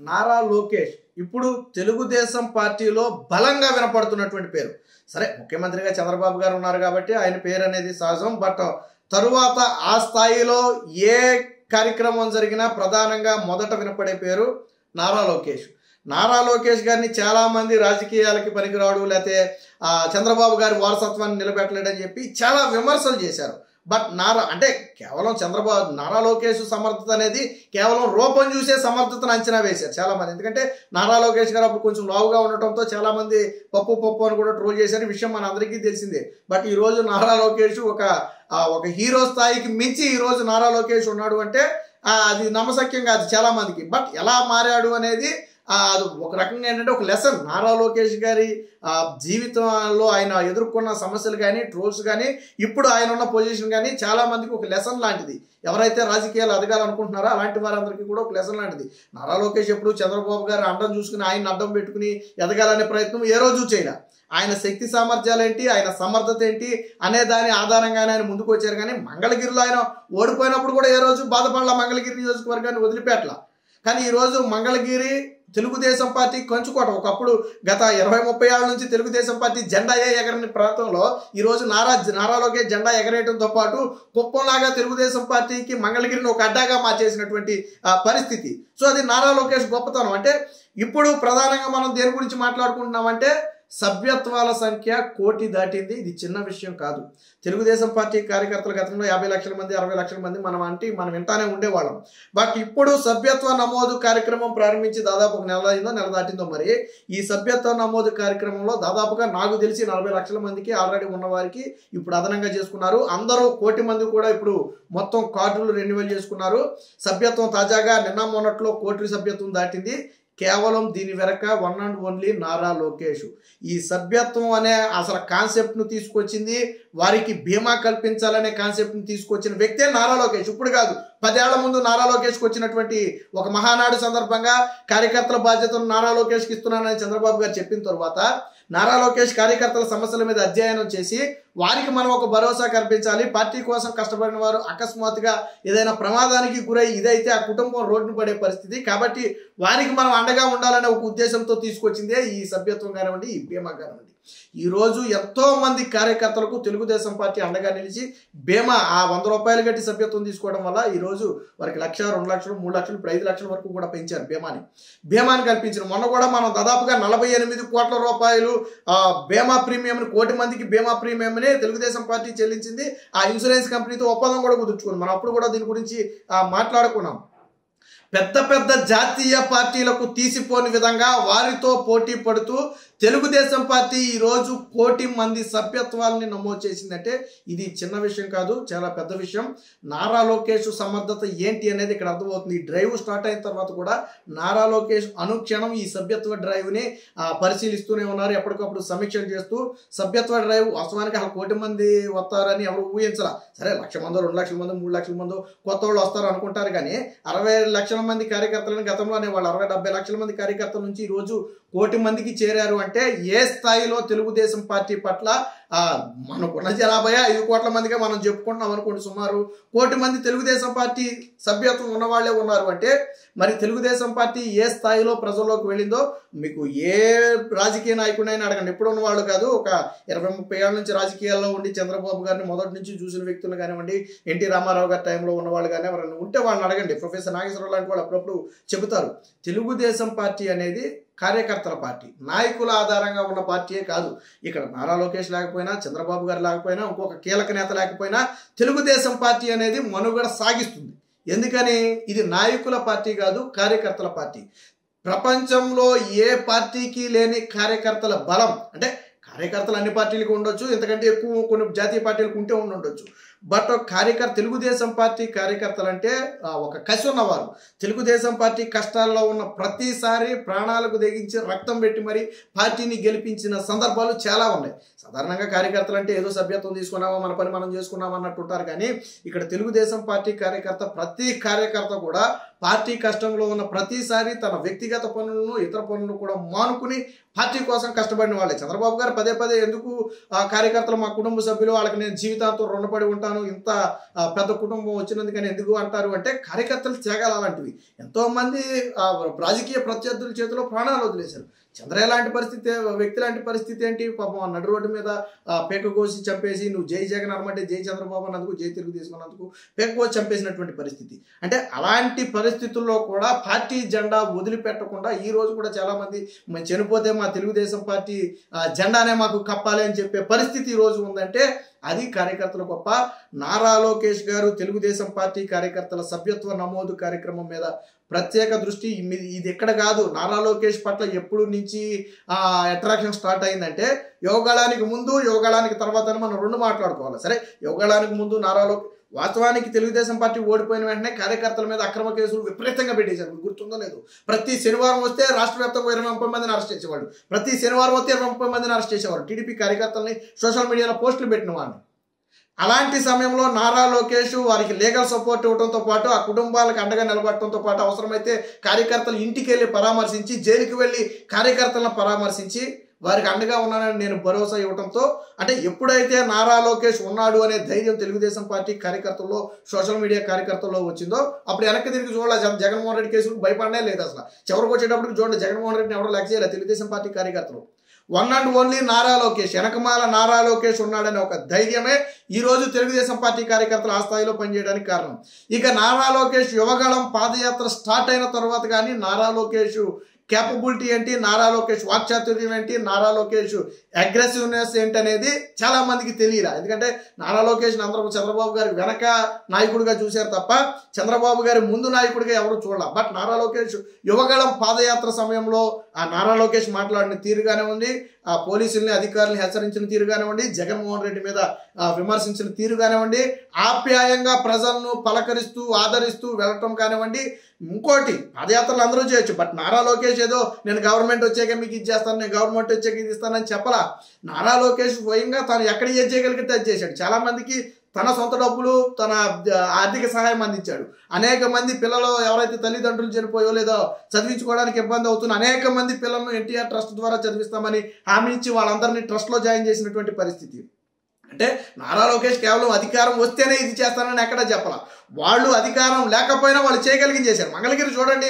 నారా లోకేష్ ఇప్పుడు తెలుగుదేశం పార్టీలో బలంగా వినపడుతున్నటువంటి పేరు. సరే, ముఖ్యమంత్రిగా చంద్రబాబు గారు ఉన్నారు కాబట్టి ఆయన పేరు అనేది సహజం. బట్ తరువాత ఆ స్థాయిలో ఏ కార్యక్రమం జరిగినా ప్రధానంగా మొదట వినపడే పేరు నారా లోకేష్. నారా లోకేష్ గారిని చాలామంది రాజకీయాలకి పనికిరాడు, లేకపోతే చంద్రబాబు గారి వారసత్వాన్ని నిలబెట్టలేడని చెప్పి చాలా విమర్శలు చేశారు. బట్ కేవలం నారా లోకేష్ సమర్థత అనేది కేవలం రూపం చూసే సమర్థతను అంచనా వేశారు చాలామంది. ఎందుకంటే నారా లోకేష్ గారు అప్పుడు కొంచెం లావుగా ఉండటంతో చాలామంది పప్పు అని కూడా ట్రోల్ చేశారు. ఈ విషయం మన అందరికీ తెలిసిందే. బట్ ఈరోజు నారా లోకేష్ ఒక హీరో స్థాయికి మించి ఈరోజు నారా లోకేష్ ఉన్నాడు అంటే అది నమ్మశక్యం కాదు చాలా మందికి. బట్ ఎలా మారాడు అనేది అది ఒక రకంగా ఏంటంటే ఒక లెసన్. నారా లోకేష్ గారి జీవితంలో ఆయన ఎదుర్కొన్న సమస్యలు కానీ, ట్రోల్స్ కానీ, ఇప్పుడు ఆయన ఉన్న పొజిషన్ కానీ చాలా మందికి ఒక లెసన్ లాంటిది. ఎవరైతే రాజకీయాలు ఎదగాలనుకుంటున్నారో అలాంటి వారందరికీ కూడా ఒక లెసన్ లాంటిది. నారా లోకేష్ ఎప్పుడు చంద్రబాబు గారు అడ్డం చూసుకుని ఆయన అడ్డం పెట్టుకుని ఎదగాలనే ప్రయత్నం ఏ రోజు చేయలే. ఆయన శక్తి సామర్థ్యాలు ఏంటి, ఆయన సమర్థత ఏంటి అనే దాని ఆధారంగానే ఆయన ముందుకు వచ్చారు. కానీ మంగళగిరిలో ఆయన ఓడిపోయినప్పుడు కూడా ఏ రోజు బాధపడాల, మంగళగిరి నియోజకవర్గాన్ని వదిలిపెట్టలా. కానీ ఈరోజు మంగళగిరి తెలుగుదేశం పార్టీ కంచుకోట. ఒకప్పుడు గత 20-30 ఏళ్ళ నుంచి తెలుగుదేశం పార్టీ జెండా ఎగరని ప్రాంతంలో ఈరోజు నారా లోకేష్ జెండా ఎగరేయడంతో పాటు కుప్పంలాగా తెలుగుదేశం పార్టీకి మంగళగిరిని ఒక అడ్డాగా మార్చేసినటువంటి పరిస్థితి. సో అది నారా లోకేష్ గొప్పతనం. అంటే ఇప్పుడు ప్రధానంగా మనం దేని గురించి మాట్లాడుకుంటున్నామంటే సభ్యత్వాల సంఖ్య 1 కోటి దాటింది. ఇది చిన్న విషయం కాదు. తెలుగుదేశం పార్టీ కార్యకర్తల గతంలో 50 లక్షల మంది 60 లక్షల మంది మనం వింటానే ఉండేవాళ్ళం. బట్ ఇప్పుడు సభ్యత్వ నమోదు కార్యక్రమం ప్రారంభించి దాదాపు ఒక నెల దాటిందో మరి ఈ సభ్యత్వ నమోదు కార్యక్రమంలో దాదాపుగా నాకు తెలిసి 40 లక్షల మందికి ఆల్రెడీ ఉన్న వారికి ఇప్పుడు అదనంగా చేసుకున్నారు. అందరూ 1 కోటి మంది కూడా ఇప్పుడు మొత్తం కార్డులు రెన్యువల్ చేసుకున్నారు. సభ్యత్వం తాజాగా నిన్న మొన్నట్లో 1 కోటి సభ్యత్వం దాటింది. కేవలం దీని వెనక one and only Nara Lokesh. ఈ సభ్యత్వం అనే అసలు కాన్సెప్ట్ను తీసుకొచ్చింది, వారికి బీమా కల్పించాలనే కాన్సెప్ట్ని తీసుకొచ్చిన వ్యక్తే నారా లోకేష్. ఇప్పుడు కాదు, 10 ఏళ్ల ముందు నారా లోకేష్కి వచ్చినటువంటి ఒక మహానాడు సందర్భంగా కార్యకర్తల బాధ్యతను నారా లోకేష్కి ఇస్తున్నానని చంద్రబాబు గారు చెప్పిన తర్వాత నారా లోకేష్ కార్యకర్తల సమస్యల మీద అధ్యయనం చేసి వారికి మనం ఒక భరోసా కల్పించాలి. పార్టీ కోసం కష్టపడిన వారు అకస్మాత్తుగా ఏదైనా ప్రమాదానికి గురై ఇదైతే ఆ కుటుంబం రోడ్డును పడే పరిస్థితి కాబట్టి వారికి మనం అండగా ఉండాలనే ఒక ఉద్దేశంతో తీసుకొచ్చిందే ఈ సభ్యత్వం కానివ్వండి, ఈ బీమా కానివ్వండి. ఈరోజు ఎంతో మంది కార్యకర్తలకు తెలుగుదేశం పార్టీ అండగా నిలిచి బీమా 100 రూపాయలు కట్టి సభ్యత్వం తీసుకోవడం వల్ల ఈరోజు వారికి 1 లక్ష, 2 లక్షలు, 3 లక్షలు, 5 లక్షల వరకు కూడా పెంచారు బీమాని కల్పించిన. మొన్న కూడా మనం దాదాపుగా 48 కోట్ల రూపాయలు బీమా ప్రీమియంని 1 కోటి మందికి బీమా ప్రీమియంని తెలుగుదేశం పార్టీ చెల్లించింది. ఆ ఇన్సూరెన్స్ కంపెనీతో ఒప్పందం కూడా కుదుర్చుకున్నాం. మనం అప్పుడు కూడా దీని గురించి మాట్లాడుకున్నాం. పెద్ద జాతీయ పార్టీలకు తీసిపోని విధంగా వారితో పోటీ పడుతూ తెలుగుదేశం పార్టీ ఈరోజు 1 కోటి మంది సభ్యత్వాలని నమోదు చేసిందంటే ఇది చిన్న విషయం కాదు, చాలా పెద్ద విషయం. నారా లోకేష్ సమర్థత ఏంటి అనేది ఇక్కడ అర్థమవుతుంది. ఈ డ్రైవ్ స్టార్ట్ అయిన తర్వాత కూడా నారా లోకేష్ అనుక్షణం ఈ సభ్యత్వ డ్రైవ్ని పరిశీలిస్తూనే ఉన్నారు. ఎప్పటికప్పుడు సమీక్షలు చేస్తూ సభ్యత్వ డ్రైవ్ వాస్తవానికి 1 కోటి మంది వస్తారని ఎవరు ఊహించరా. సరే, 1 లక్ష మందో, 2 లక్షల మందో, 3 లక్షల మందో కొత్త వాళ్ళు వస్తారు అనుకుంటారు. కానీ 60 లక్షల మంది కార్యకర్తలను గతంలో అనేవాళ్ళు 60-70 లక్షల మంది కార్యకర్తల నుంచి ఈరోజు 1 కోటి మందికి చేరారు అంటే ఏ స్థాయిలో తెలుగుదేశం పార్టీ పట్ల మనకున్న జనాభా 5 కోట్ల మందిగా మనం చెప్పుకుంటున్నాం అనుకోండి. సుమారు 1 కోటి మంది తెలుగుదేశం పార్టీ సభ్యత్వం ఉన్న వాళ్ళే ఉన్నారు అంటే మరి తెలుగుదేశం పార్టీ ఏ స్థాయిలో ప్రజల్లోకి వెళ్ళిందో మీకు ఏ రాజకీయ నాయకుడైనా అడగండి. ఎప్పుడు ఉన్నవాళ్ళు కాదు, ఒక 20-30 ఏళ్ళ నుంచి రాజకీయాల్లో ఉండి చంద్రబాబు గారిని మొదటి నుంచి చూసిన వ్యక్తులు కానివ్వండి, ఎన్టీ రామారావు గారి టైంలో ఉన్నవాళ్ళు కానీ ఎవరైనా ఉంటే వాళ్ళని అడగండి. ప్రొఫెసర్ నాగేశ్వరరావు లాంటి వాళ్ళు అప్పుడప్పుడు చెబుతారు తెలుగుదేశం పార్టీ అనేది కార్యకర్తల పార్టీ, నాయకుల ఆధారంగా ఉన్న పార్టీయే కాదు. ఇక్కడ నారా లోకేష్ లేకపోయినా, చంద్రబాబు గారు లేకపోయినా, ఇంకొక కీలక నేత లేకపోయినా తెలుగుదేశం పార్టీ అనేది మనుగడ సాగిస్తుంది. ఎందుకని? ఇది నాయకుల పార్టీ కాదు, కార్యకర్తల పార్టీ. ప్రపంచంలో ఏ పార్టీకి లేని కార్యకర్తల బలం. అంటే కార్యకర్తలు అన్ని పార్టీలకు ఉండొచ్చు, ఎంతకంటే ఎక్కువ కొన్ని జాతీయ పార్టీలకు ఉంటే ఉండొచ్చు. బట్ తెలుగుదేశం పార్టీ కార్యకర్తలు అంటే ఒక కసి ఉన్నవారు. తెలుగుదేశం పార్టీ కష్టాల్లో ఉన్న ప్రతిసారి ప్రాణాలకు తెగించి రక్తం పెట్టి మరి పార్టీని గెలిపించిన సందర్భాలు చాలా ఉన్నాయి. సాధారణంగా కార్యకర్తలు అంటే ఏదో సభ్యత్వం తీసుకున్నామా, మన పని మనం చేసుకున్నామా అన్నట్టు ఉంటారు. కానీ ఇక్కడ తెలుగుదేశం పార్టీ ప్రతి కార్యకర్త కూడా పార్టీ కష్టంలో ఉన్న ప్రతిసారి తన వ్యక్తిగత పనులను, ఇతర పనులను కూడా మానుకుని పార్టీ కోసం కష్టపడిన వాళ్ళే. చంద్రబాబు గారు పదే ఎందుకు కార్యకర్తలు మా కుటుంబ సభ్యులు, వాళ్ళకి నేను జీవితాంతం రుణపడి ఉంటాను ఉంటాను, ఇంత పెద్ద కుటుంబం వచ్చినందుకని ఎందుకు అంటారు అంటే కార్యకర్తల త్యాగాలు అలాంటివి. ఎంతోమంది రాజకీయ ప్రత్యర్థుల చేతిలో ప్రాణాలు వదిలేశారు. చంద్రయ్య లాంటి పరిస్థితి, వ్యక్తి లాంటి పరిస్థితి ఏంటి, పాపం నడు రోడ్డు మీద పేక కోసి చంపేసి నువ్వు జై జగన్ అనమంటే జై చంద్రబాబు అన్నందుకు, జై తిరుగు తీసుకున్నందుకు పేక కోసి చంపేసినటువంటి పరిస్థితి. అంటే అలాంటి పరిస్థితుల్లో కూడా పార్టీ జెండా వదిలిపెట్టకుండా ఈ రోజు కూడా చాలా మంది మేము చనిపోతే మా తెలుగుదేశం పార్టీ జెండానే మాకు కప్పాలి అని చెప్పే పరిస్థితి ఈ రోజు ఉందంటే అది కార్యకర్తల గొప్ప. నారా లోకేష్ గారు తెలుగుదేశం పార్టీ కార్యకర్తల సభ్యత్వ నమోదు కార్యక్రమం మీద ప్రత్యేక దృష్టి. ఇది ఎక్కడ కాదు, నారా లోకేష్ పట్ల ఎప్పుడు నుంచి అట్రాక్షన్ స్టార్ట్ అయిందంటే యువగళానికి ముందు యువగళానికి తర్వాత అని మనం రెండు మాట్లాడుకోవాలి. సరే, యువగళానికి ముందు నారా లోకేష్ వాస్తవానికి తెలుగుదేశం పార్టీ ఓడిపోయిన వెంటనే కార్యకర్తల మీద అక్రమ కేసులు విపరీతంగా పెట్టేశారు. మీకు గుర్తుందో లేదు, ప్రతి శనివారం వస్తే రాష్ట్ర వ్యాప్తంగా 20-30 మందిని అరెస్ట్ చేసేవాళ్ళు. ప్రతి శనివారం వస్తే 20-30 మందిని అరెస్ట్ చేసేవారు టీడీపీ కార్యకర్తల్ని, సోషల్ మీడియాలో పోస్టులు పెట్టిన వాళ్ళని. అలాంటి సమయంలో నారా లోకేష్ వారికి లీగల్ సపోర్ట్ ఇవ్వడంతో పాటు ఆ కుటుంబాలకు అండగా నిలబడటంతో పాటు అవసరమైతే కార్యకర్తలు ఇంటికి వెళ్ళి పరామర్శించి, జైలుకి వెళ్ళి కార్యకర్తలను పరామర్శించి వారికి అండగా ఉన్నానని నేను భరోసా ఇవ్వడంతో, అంటే ఎప్పుడైతే నారా లోకేష్ ఉన్నాడు అనే ధైర్యం తెలుగుదేశం పార్టీ కార్యకర్తల్లో, సోషల్ మీడియా కార్యకర్తల్లో వచ్చిందో అప్పుడు వెనక్కి తిరిగి చూడాలి. జగన్మోహన్ రెడ్డి కేసులకు భయపడనే లేదు. అసలు చివరికి వచ్చేటప్పటికి చూడండి, జగన్మోహన్ రెడ్డిని ఎవరో లెక్క చేయలేదు తెలుగుదేశం పార్టీ కార్యకర్తలు. One and only Nara Lokesh, వెనకమాల నారా లోకేష్ ఉన్నాడనే ఒక ధైర్యమే ఈ రోజు తెలుగుదేశం పార్టీ కార్యకర్తలు ఆ స్థాయిలో పనిచేయడానికి కారణం. ఇక నారా లోకేష్ యువగళం పాదయాత్ర స్టార్ట్ అయిన తర్వాత కానీ నారా లోకేష్ క్యాపబిలిటీ ఏంటి, నారా లోకేష్ వాక్చాతుర్యం ఏంటి, నారా లోకేష్ అగ్రెసివ్నెస్ ఏంటి అనేది చాలా మందికి తెలియరా. ఎందుకంటే నారా లోకేష్ అందరూ చంద్రబాబు గారి వెనక నాయకుడిగా చూశారు తప్ప చంద్రబాబు గారి ముందు నాయకుడిగా ఎవరు చూడాల. బట్ నారా లోకేష్ యువగళం పాదయాత్ర సమయంలో ఆ నారా లోకేష్ మాట్లాడిన తీరుగానే ఉంది, ఆ పోలీసుల్ని అధికారులను హెచ్చరించిన తీరుగానే ఉండి, జగన్మోహన్ రెడ్డి మీద విమర్శించిన తీరుగానే ఉండి, ఆప్యాయంగా ప్రజలను పలకరిస్తూ ఆదరిస్తూ వెళ్ళటం కానివ్వండి. ఇంకోటి, పాదయాత్రలు అందరూ చేయొచ్చు, బట్ నారా లోకేష్ ఏదో నేను గవర్నమెంట్ వచ్చాక మీకు ఇది చేస్తాను, నేను గవర్నమెంట్ వచ్చాక ఇది ఇస్తానని చెప్పలా. నారా లోకేష్ స్వయంగా తను ఎక్కడ ఏం చేయగలిగితే అది చేశాడు. చాలా మందికి తన సొంత డబ్బులు, తన ఆర్థిక సహాయం అందించాడు. అనేక మంది పిల్లలు ఎవరైతే తల్లిదండ్రులు చనిపోయో లేదో చదివించుకోవడానికి ఇబ్బంది అవుతున్న అనేక మంది పిల్లలను ఎన్టీఆర్ ట్రస్ట్ ద్వారా చదివిస్తామని హామీ ఇచ్చి వాళ్ళందరినీ ట్రస్ట్లో జాయిన్ చేసినటువంటి పరిస్థితి. అంటే నారా లోకేష్ కేవలం అధికారం వస్తేనే ఇది చేస్తానని ఎక్కడా చెప్పాల. వాళ్ళు అధికారం లేకపోయినా వాళ్ళు చేయగలిగింది చేశారు. మంగళగిరి చూడండి,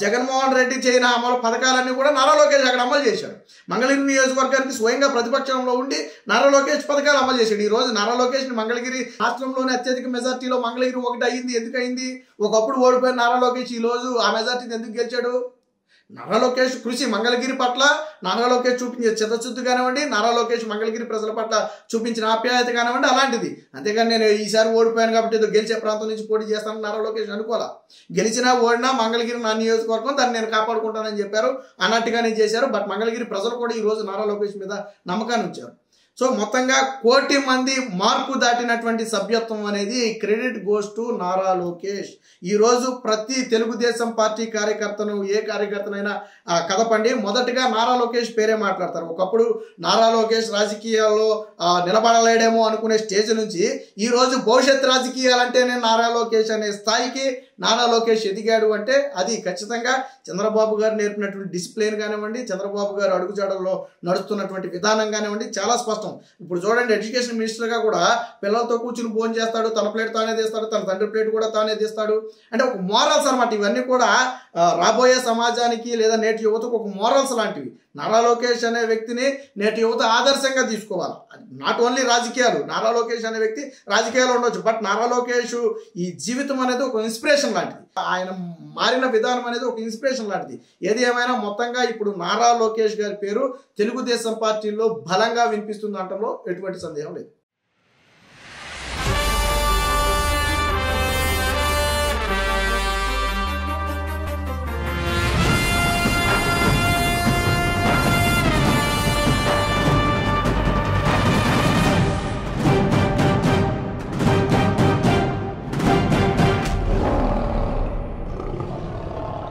జగన్మోహన్ రెడ్డి చేయని అమలు పథకాలన్నీ కూడా నారా లోకేష్ అక్కడ అమలు చేశారు. మంగళగిరి నియోజకవర్గానికి స్వయంగా ప్రతిపక్షంలో ఉండి నారా లోకేష్ పథకాలు అమలు చేశాడు. ఈ రోజు నారా లోకేష్ని మంగళగిరి రాష్ట్రంలోనే అత్యధిక మెజార్టీలో మంగళగిరి ఒకటి అయింది. ఎందుకు అయింది? ఒకప్పుడు ఓడిపోయిన నారా లోకేష్ ఈ రోజు ఆ మెజార్టీని ఎందుకు గెలిచాడు? నారా లోకేష్ కృషి మంగళగిరి పట్ల నారా లోకేష్ చూపించే చిత్తశుద్ధి కానివ్వండి, నారా లోకేష్ మంగళగిరి ప్రజల పట్ల చూపించిన ఆప్యాయత కానివ్వండి, అలాంటిది. అంతేగాని నేను ఈసారి ఓడిపోయాను కాబట్టి ఏదో గెలిచే ప్రాంతం నుంచి పోటీ చేస్తానని నారా లోకేష్ అనుకోవాలా. గెలిచినా ఓడినా మంగళగిరి నా నియోజకవర్గం, దాన్ని నేను కాపాడుకుంటానని చెప్పారు, అన్నట్టుగానే చేశారు. బట్ మంగళగిరి ప్రజలు కూడా ఈ రోజు నారా లోకేష్ మీద నమ్మకాన్ని ఉంచారు. సో మొత్తంగా 1 కోటి మంది మార్కు దాటినటువంటి సభ్యత్వం అనేది credit goes to Nara Lokesh. ఈరోజు ప్రతి తెలుగుదేశం పార్టీ కార్యకర్తను, ఏ కార్యకర్తనైనా కదపండి, మొదటగా నారా లోకేష్ పేరే మాట్లాడతారు. ఒకప్పుడు నారా లోకేష్ రాజకీయాల్లో నిలబడలేడేమో అనుకునే స్టేజ్ నుంచి ఈరోజు భవిష్యత్ రాజకీయాలంటేనే నారా లోకేష్ అనే స్థాయికి నారా లోకేష్ ఎదిగాడు. అంటే అది ఖచ్చితంగా చంద్రబాబు గారు నేర్పినటువంటి డిసిప్లిన్ కానివ్వండి, చంద్రబాబు గారు అడుగుజాడల్లో నడుస్తున్నటువంటి విధానం కానివ్వండి చాలా స్పష్టం. ఇప్పుడు చూడండి, ఎడ్యుకేషన్ మినిస్టర్గా కూడా పిల్లలతో కూర్చుని భోజనం చేస్తాడు, తన ప్లేట్ తానే తీస్తాడు, తన తండ్రి ప్లేట్ కూడా తానే తీస్తాడు. అంటే ఒక మోరల్స్ అనమాట. ఇవన్నీ కూడా రాబోయే సమాజానికి లేదా నేటి యువతకు ఒక మోరల్స్ లాంటివి. నారా లోకేష్ అనే వ్యక్తిని నేటి యువత ఆదర్శంగా తీసుకోవాలి. నాట్ ఓన్లీ రాజకీయాలు, నారా లోకేష్ అనే వ్యక్తి రాజకీయాలు ఉండొచ్చు, బట్ నారా లోకేష్ ఈ జీవితం అనేది ఒక ఇన్స్పిరేషన్ లాంటిది. ఆయన మారిన విధానం అనేది ఒక ఇన్స్పిరేషన్ లాంటిది. ఏది ఏమైనా మొత్తంగా ఇప్పుడు నారా లోకేష్ గారి పేరు తెలుగుదేశం పార్టీలో బలంగా వినిపిస్తుంది అనటంలో ఎటువంటి సందేహం లేదు.